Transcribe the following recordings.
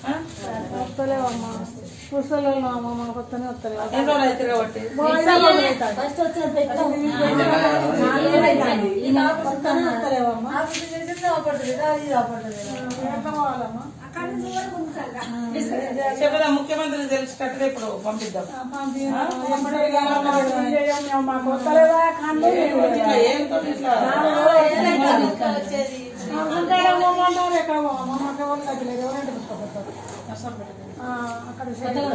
వస్తలేవమ్మా పుస్తకాలు అమ్మ మన కొత్తనే వస్తలేవు ముఖ్యమంత్రి తెలిసినట్టుగా ఇప్పుడు పంపిద్దాం.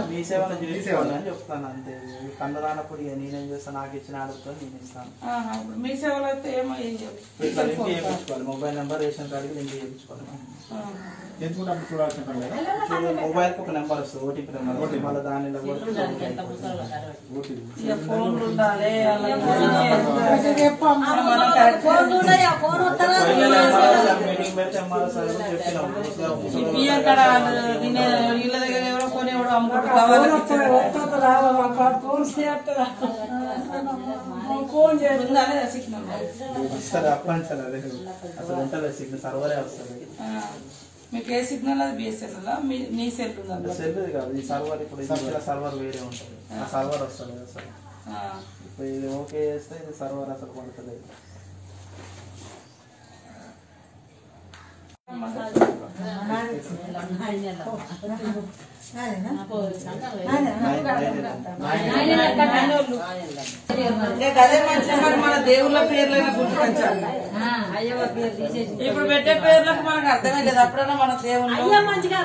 మీ సేవను చేసుకోవాలని చెప్తాను అంతే. కన్నదానప్పుడు నేనేం చేస్తాను, నాకు ఇచ్చిన ఆర్డర్తో నేను ఇస్తాను. మీ సేవలో అయితే ఇట్లా లింక్ చేయించుకోవాలి, మొబైల్ నెంబర్ రేషన్ కార్డుకి లింక్ చేయించుకోవాలి. మొబైల్కి ఒక నెంబర్ వస్తుంది, ఓటీపీ నెంబర్. మళ్ళీ దానిలో ఫోన్లు ఉండాలి. మీటింగ్ పెడితే చెప్పినాం వీళ్ళ దగ్గర ఎవరో కొని ఎవడో అమ్ముకుంటారు. ఇస్తారు అప్పని సార్, అదే అసలు ఉంటుంది సిగ్నల్, సర్వరే వస్తుంది. మీకు ఏ సిగ్నల్ అది బిఎస్ఎన్ఎల్ మీ సెల్ ఉందా? సెల్ కాదు, ఈ సర్వర్ ఇప్పుడు సర్వర్ వేరే ఉంటుంది, ఆ సర్వర్ వస్తుంది కదా సార్. ఇప్పుడు ఇది ఓకే చేస్తే ఇది సర్వర్ అసలు పడుతుంది. అదే మంచిగా మరి మన దేవుళ్ళ పేర్లైనా గుర్తుకొచ్చాలి. ఇప్పుడు పెట్టే పేర్లకు మనకు అర్థమే లేదు. అప్పుడన్నా మన దేవుళ్ళు మంచిది.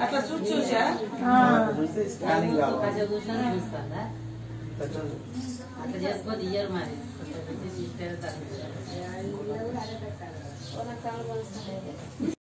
అట్లా చూసా స్కానింగ్ కావాలి. అట్లా చేసుకొని ఇయ్యరు మరి.